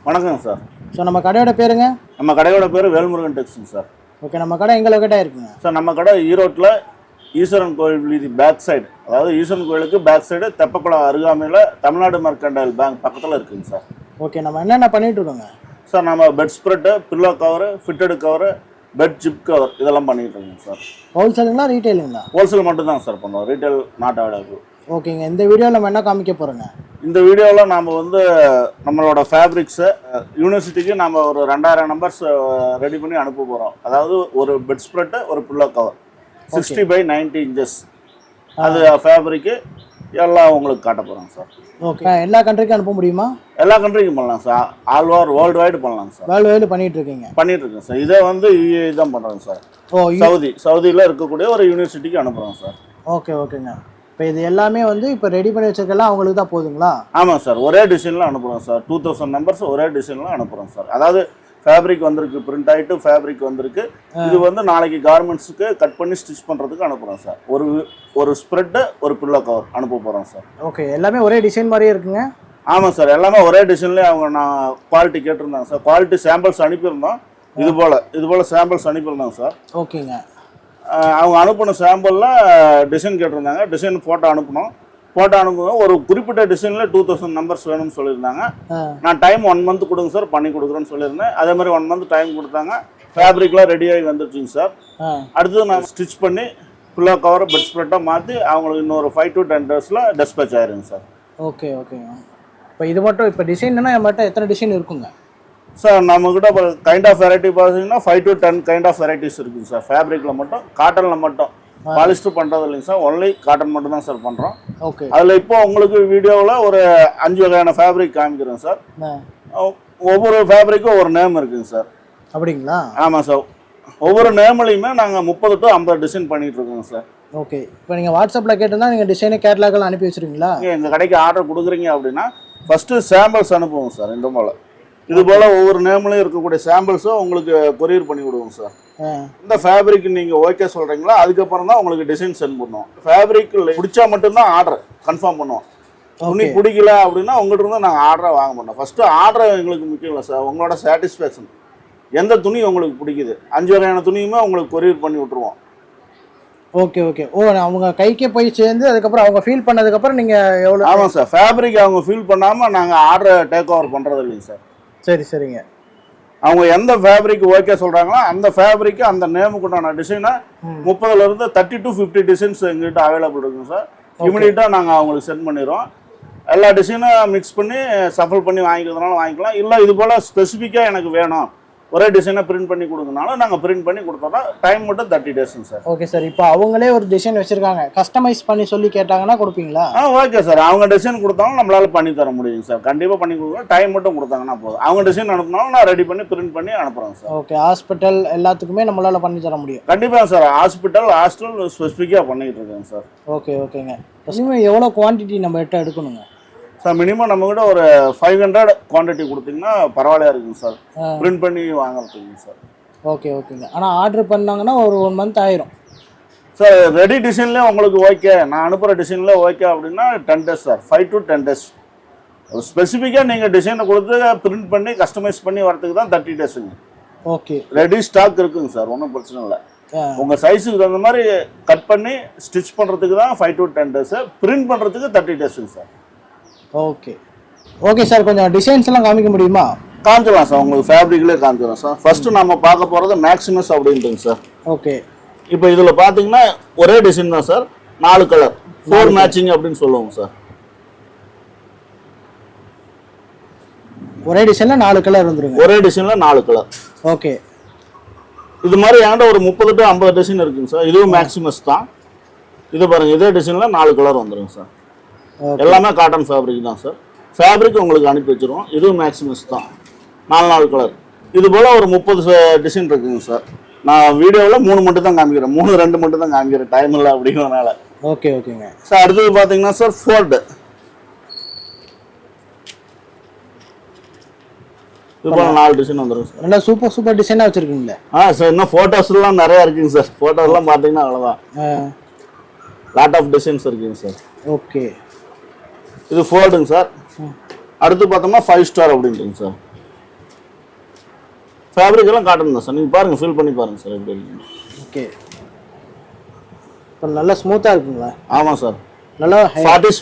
வணக்கம் sir. So நம்ம கடையோட பேருங்க? நம்ம கடையோட பேர் வேல்முருகன் டெக்ஸ்டைல்ஸ் சார். ஓகே, நம்ம கடை எங்கே லொக்கேட் ஆகிருக்குங்க சார்? நம்ம கடை ஈரோட்டில் ஈஸ்வரன் கோயில் வீதி பேக் சைடு, அதாவது ஈஸ்வரன் கோயிலுக்கு பேக் சைடு தெப்பக்குளம் அருகாமையில் தமிழ்நாடு மெர்கண்டைல் பேங்க் பக்கத்தில் இருக்குங்க சார். ஓகே, நம்ம என்னென்ன பண்ணிட்டு இருக்கோங்க சார்? நம்ம bedspread, pillow cover, fitted cover, bed zip cover இதெல்லாம் பண்ணிட்டு இருக்கோங்க சார். ஹோல்சேலுங்களா ரீட்டைலுங்களா? ஹோல்சேல் மட்டும் தான் சார் பண்ணுவோம், ரீட்டைல் நாட் அவைலபிள். ஓகேங்க, இந்த வீடியோவில் நம்ம என்ன காமிக்க போகிறோங்க? இந்த வீடியோவில் நாம் வந்து நம்மளோட ஃபேப்ரிக்ஸை யூனிவர்சிட்டிக்கு நம்ம ஒரு 2000 நம்பர்ஸ் ரெடி பண்ணி அனுப்ப போகிறோம். அதாவது ஒரு பெட் ஸ்ப்ரெட்டு, ஒரு பில்லோ கவர் 60x90 இன்ச்சஸ், அது ஃபேப்ரிக்கு எல்லாம் உங்களுக்கு காட்ட போகிறோம் சார். ஓகே, எல்லா கண்ட்ரிக்கும் அனுப்ப முடியுமா? எல்லா கண்ட்ரிக்கும் பண்ணலாம் sir, all over world wide பண்ணலாம் சார். வேர்ல்டு வைடு பண்ணிட்டு இருக்கேன் சார். இதே வந்து யூஏஇ தான் பண்ணுறோங்க சார். சவுதியில் இருக்கக்கூடிய ஒரு யூனிவர்சிட்டிக்கு அனுப்புகிறோம் சார். ஓகே ஓகேங்க. இப்போ இது எல்லாமே வந்து இப்போ ரெடி பண்ணி வச்சிருக்கலாம் அவங்களுக்கு தான் போதுங்களா? ஆமாம் சார், ஒரே டிசைனில் அனுப்புகிறோம் சார். 2000 நம்பர்ஸ் ஒரே டிசைனில் அனுப்புகிறோம் சார். அதாவது ஃபேப்ரிக் வந்திருக்கு, பிரிண்ட் ஆகிட்டு ஃபேப்ரிக் வந்திருக்கு. இது வந்து நாளைக்கு கார்மெண்ட்ஸுக்கு கட் பண்ணி ஸ்டிச் பண்ணுறதுக்கு அனுப்புகிறோம் சார். ஒரு ஸ்ப்ரெட்டு, ஒரு பில்லோ கவர் அனுப்ப போகிறோம் சார். ஓகே, எல்லாமே ஒரே டிசைன் மாதிரியே இருக்குங்க? ஆமாம் சார், எல்லாமே ஒரே டிசைன்லேயே அவங்க நான் குவாலிட்டி கேட்டிருந்தாங்க சார். Quality samples அனுப்பியிருந்தோம். இது போல் சாம்பிள்ஸ் அனுப்பியிருந்தாங்க சார். ஓகேங்க. அவங்க அனுப்பின சாம்பிளில் டிசைன் கேட்டிருந்தாங்க. டிசைன் ஃபோட்டோ அனுப்பணும். ஒரு குறிப்பிட்ட டிசைனில் 2000 நம்பர்ஸ் வேணும்னு சொல்லியிருந்தாங்க. நான் டைம் 1 மந்த் கொடுங்க சார், பண்ணி கொடுக்குறேன்னு சொல்லியிருந்தேன். அதே மாதிரி 1 மந்த் டைம் கொடுத்தாங்க. ஃபேப்ரிக்லாம் ரெடியாகி வந்துருச்சுங்க சார். அடுத்தது நான் ஸ்டிச் பண்ணி பில்லோ கவர், பெட் ஸ்ப்ரெட்டாக மாற்றி அவங்களுக்கு இன்னொரு 5 to 10 டேஸில் டிஸ்பேச் ஆயிருங்க சார். ஓகே ஓகேங்க. இப்போ இது மட்டும் இப்போ டிசைன்னா மட்டும் எத்தனை டிசைன் இருக்குங்க சார்? நம்மக்கிட்ட இப்போ கைண்ட் ஆஃப் வெரைட்டி பார்த்தீங்கன்னா 5 to 10 கைண்ட் ஆஃப் வெரைட்டிஸ் இருக்குங்க சார். ஃபேப்ரிக்கில் மட்டும், காட்டனில் மட்டும், பாலிஸ்டர் பண்ணுறது இல்லைங்க சார். ஒன்லி காட்டன் மட்டும் தான் சார் பண்ணுறோம். ஓகே. அதில் இப்போ உங்களுக்கு வீடியோவில் ஒரு 5 வகையான ஃபேப்ரிக் காமிக்கிறேன் சார். ஒவ்வொரு ஃபேப்ரிக்கும் ஒரு நேம் இருக்குங்க சார். அப்படிங்களா? ஆமாம் சார். ஒவ்வொரு நேம்லையுமே நாங்கள் 30 to 50 டிசைன் பண்ணிகிட்டு இருக்கோங்க சார். ஓகே. இப்போ நீங்கள் வாட்ஸ்அப்பில் கேட்டிருந்தா நீங்கள் டிசைனு கேட்லாக்கள் அனுப்பி வச்சுருவீங்களா? எங்கள் கடைக்கு ஆர்டர் கொடுக்குறீங்க அப்படின்னா ஃபஸ்ட்டு சாம்பிள்ஸ் அனுப்புவோம் சார். இந்த போல் இது போல் ஒவ்வொரு நேம்லையும் இருக்கக்கூடிய சாம்பிள்ஸும் உங்களுக்கு கொரியர் பண்ணி விடுவோம் சார். இந்த ஃபேப்ரிக் நீங்கள் ஓகே சொல்கிறீங்களா, அதுக்கப்புறம் தான் உங்களுக்கு டிசைன் சென்ட் பண்ணுவோம். ஃபேப்ரிக் பிடிச்சா மட்டும்தான் ஆர்டர் கன்ஃபார்ம் பண்ணுவோம். துணி பிடிக்கல அப்படின்னா உங்கள்கிட்ட இருந்து நாங்கள் ஆர்டரை வாங்க மாட்டோம். ஃபஸ்ட்டு ஆர்டர் எங்களுக்கு முக்கியம் இல்லை சார், உங்களோட சாட்டிஸ்ஃபேக்ஷன். எந்த துணி உங்களுக்கு பிடிக்குது, 5 வகையான துணியுமே உங்களுக்கு கொரியர் பண்ணி விட்டுருவோம். Okay okay. அவங்க கைக்கே போய் சேர்ந்து அதுக்கப்புறம் அவங்க ஃபீல் பண்ணதுக்கப்புறம் நீங்கள் எவ்வளோ? ஆமாம் சார், ஃபேப்ரிக் அவங்க ஃபீல் பண்ணாமல் நாங்கள் ஆர்டரை டேக் ஓவர் பண்ணுறது இல்லைங்க சார். சரி சரிங்க. அவங்க எந்த ஃபேப்ரிக் ஓகே சொல்கிறாங்களோ அந்த ஃபேப்ரிக்கு அந்த நேமுக்கு உண்டான டிசைனை 30லேருந்து 30 to 50 டிசைன்ஸ் எங்கள்கிட்ட அவைலபிள் இருக்குங்க சார். இமிடியேட்டாக நாங்கள் அவங்களுக்கு சென்ட் பண்ணிடுவோம். எல்லா டிசைனும் மிக்ஸ் பண்ணி சஃபல் பண்ணி வாங்கிக்கிறதுனால வாங்கிக்கலாம். இல்லை இது போல் ஸ்பெசிஃபிக்காக எனக்கு வேணும், ஒரே டிசைனை பிரிண்ட் பண்ணி கொடுக்கனாலும் நாங்கள் பிரிண்ட் பண்ணி கொடுத்தோம்னா டைம் மட்டும் 30 டேஸுங்க சார். Okay sir. இப்போ அவங்களே ஒரு டிசைன் வச்சுருக்காங்க, கஸ்டமைஸ் பண்ணி சொல்லி கேட்டாங்கன்னா கொடுப்பீங்களா? ஓகே சார், அவங்க டிசைன் கொடுத்தாலும் நம்மளால் பண்ணி தர முடியுங்க சார். கண்டிப்பாக பண்ணி கொடுக்குறோம். டைம் மட்டும் கொடுத்தாங்கன்னா போதும். அவங்க டிசைன் அனுப்பினாலும் நான் ரெடி பண்ணி பிரிண்ட் பண்ணி அனுப்புகிறேன் சார். ஓகே. ஹாஸ்பிட்டல் எல்லாத்துக்குமே நம்மளால் பண்ணி தர முடியும்? கண்டிப்பாக சார், ஹாஸ்பிட்டல், ஹாஸ்டல் ஸ்பெசிஃபிக்காக பண்ணிக்கிட்டு இருக்கேங்க சார். ஓகே ஓகேங்க. மினிமம் எவ்வளோ குவான்டிட்டி நம்ம கிட்ட எடுக்கணுங்க சார்? மினிமம் நம்மக்கிட்ட ஒரு 500 குவான்டிட்டி கொடுத்தீங்கன்னா பரவாயில்லையா இருக்குங்க சார், பிரிண்ட் பண்ணி வாங்குறதுக்குங்க சார். ஓகே ஓகேங்க. ஆனால் ஆர்டர் பண்ணாங்கன்னா ஒரு 1 மந்த் ஆயிரும் சார். ரெடி டிசைன்லேயே உங்களுக்கு ஓகே, நான் அனுப்புகிற டிசைனில் ஓகே அப்படின்னா 10 days சார், 5 to 10 days. ஸ்பெசிஃபிக்காக நீங்கள் டிசைனை கொடுத்து பிரிண்ட் பண்ணி கஸ்டமைஸ் பண்ணி வரதுக்கு தான் 30 daysங்க. ஓகே. ரெடி ஸ்டாக் இருக்குங்க சார், ஒன்றும் பிரச்சனை இல்லை. உங்கள் சைஸுக்கு தகுந்த மாதிரி கட் பண்ணி ஸ்டிச் பண்ணுறதுக்கு தான் 5 to 10 days, பிரிண்ட் பண்ணுறதுக்கு 30 daysங்க சார். Okay okay sir. கொஞ்சம் டிசைன்ஸ் எல்லாம் காமிக்க முடியுமா? காமிச்சிடலாம் சார், உங்களுக்கு ஃபேப்ரிக்லேயே காமிச்சிடலாம் சார். ஃபர்ஸ்ட் நம்ம பார்க்க போகிறது மேக்ஸிமஸ் அப்படின்ட்டுங்க சார். ஓகே. இப்போ இதில் பார்த்தீங்கன்னா ஒரே டிசைன் தான் சார், 4 கலர், 4 மேட்சிங் அப்படின்னு சொல்லுவோங்க சார். ஒரே டிசைனில் 4 கலர் வந்துருங்க. ஒரே டிசைனில் 4 கலர். ஓகே. இது மாதிரி என்கிட்ட ஒரு 30 to 50 டிசைன் இருக்குங்க சார். இதுவும் மேக்ஸிமஸ் தான். இது பாருங்கள், இதே டிசைனில் 4 கலர் வந்துருங்க சார். எல்லாமே காட்டன் ஃபேப்ரிக் தான் சார். ஃபேப்ரிக் உங்களுக்கு அனுப்பி வச்சுருவோம். இதுவும் மேக்ஸிமஸ் தான், 4 கலர். இது போல் ஒரு 30 டிசைன் இருக்குங்க சார். நான் வீடியோவில் 3 மட்டும் தான் காமிக்கிறேன், 2 மட்டும் தான் காமிக்கிறேன், டைம் இல்லை அப்படிங்கிறதுனால. ஓகே ஓகேங்க சார். அடுத்தது பார்த்தீங்கன்னா சார் ஃபோல்டு. இது போல் 4 டிசைன் வந்துடும் சார். நல்லா சூப்பர் டிசைனாக வச்சுருக்கீங்களே. சார், இன்னும் ஃபோட்டோஸ்லாம் நிறையா இருக்குங்க சார். ஃபோட்டோஸ்லாம் பார்த்தீங்கன்னா அவ்வளோதான், லாட் ஆஃப் டிசைன்ஸ் இருக்குங்க சார். ஓகே. இது ஃபோல்டுங்க சார். அடுத்து பார்த்தோம்னா 5 ஸ்டார் அப்படின்ட்டுங்க சார். ஃபேப்ரிக் எல்லாம் காட்டன் தான் சார். நீங்கள் பாருங்கள், ஃபீல் பண்ணி பாருங்கள் சார் எப்படி இருக்கு. ஓகே, இப்போ நல்லா ஸ்மூத்தாக இருக்குங்களா? ஆமாம் சார். நல்லா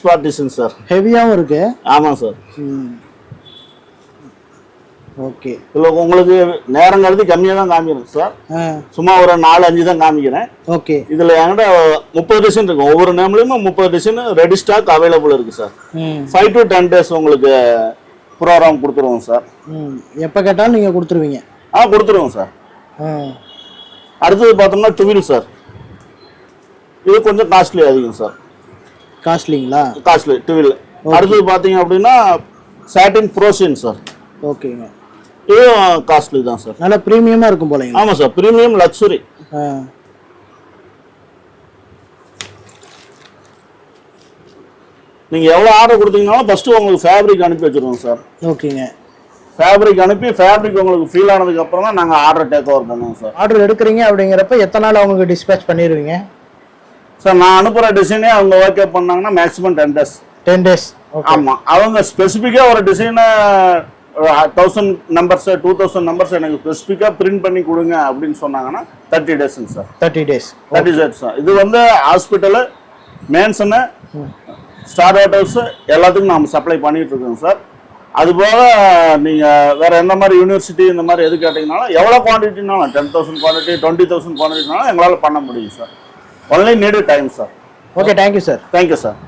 பார்ட்டிஷன் சார். ஹெவியாகவும் இருக்கு. ஆமாம் சார். ஓகே, இல்லை உங்களுக்கு நேரம் கருதி கம்மியாக தான் காமிக்கிறேன் சார். சும்மா ஒரு 4-5 தான் காமிக்கிறேன். ஓகே, இதில் என்கிட்ட 30 டிசைன் இருக்கும். ஒவ்வொரு நேம்லையும் 30 டிசைன் ரெடி ஸ்டாக் அவைலபிள் இருக்குது சார். 5 to 10 days உங்களுக்கு ப்ரோக்ராம் கொடுத்துருவோம் சார். எப்போ கேட்டாலும் நீங்கள் கொடுத்துருவீங்க? கொடுத்துருவோம் சார். அடுத்தது பார்த்தோம்னா டுவில் சார். இது கொஞ்சம் காஸ்ட்லி அதிகம் சார். காஸ்ட்லிங்களா? காஸ்ட்லி டுவில். அடுத்தது பார்த்தீங்க அப்படின்னா சாட்டின் ப்ரோசின் சார். ஓகேங்க, இதுவும் காஸ்ட்லி தான் சார். நல்லா ப்ரீமியமாக இருக்கும் போலங்க. ஆமாம் சார், ப்ரீமியம் லக்ஸுரி. நீங்கள் எவ்வளோ ஆர்டர் கொடுத்தீங்கனாலும் ஃபஸ்ட்டு உங்களுக்கு ஃபேப்ரிக் அனுப்பி வச்சுருவோம் சார். ஓகேங்க, ஃபேப்ரிக் அனுப்பி ஃபேப்ரிக் உங்களுக்கு ஃபீல் ஆனதுக்கு அப்புறம் தான் நாங்கள் ஆர்டர் டேக் ஓவர் பண்ணுவோம் சார். ஆர்டர் எடுக்கிறீங்க அப்படிங்கிறப்ப எத்தனை நாள் அவங்களுக்கு டிஸ்பேச் பண்ணிடுவீங்க சார்? நான் அனுப்புகிற டிசைனே அவங்க ஓகே பண்ணாங்கன்னா மேக்ஸிமம் 10 days. 10 days. ஆமாம், அவங்க ஸ்பெசிஃபிக்காக ஒரு டிசைனை 1000 நம்பர்ஸ் 2000 நம்பர்ஸ் எனக்கு ஸ்பெசிஃபிக்காக பிரிண்ட் பண்ணி கொடுங்க அப்படின்னு சொன்னாங்கன்னா 30 daysங்க சார். 30 days. 30 days sir. இது வந்து ஹாஸ்பிட்டலு, மேன்சனு, ஸ்டார் ஹோட்டல்ஸு எல்லாத்துக்கும் நாம் சப்ளை பண்ணிட்டு இருக்கோம் சார். அதுபோக நீங்கள் வேறு எந்த மாதிரி யூனிவர்சிட்டி இந்த மாதிரி எது கேட்டிங்கனாலும் எவ்வளோ குவான்டிட்டினாலும் 10,000 குவான்டிட்டி 20,000 குவான்டிட்டினாலும் எங்களால் பண்ண முடியும் sir. Only need time sir. Okay, thank you sir. Thank you sir.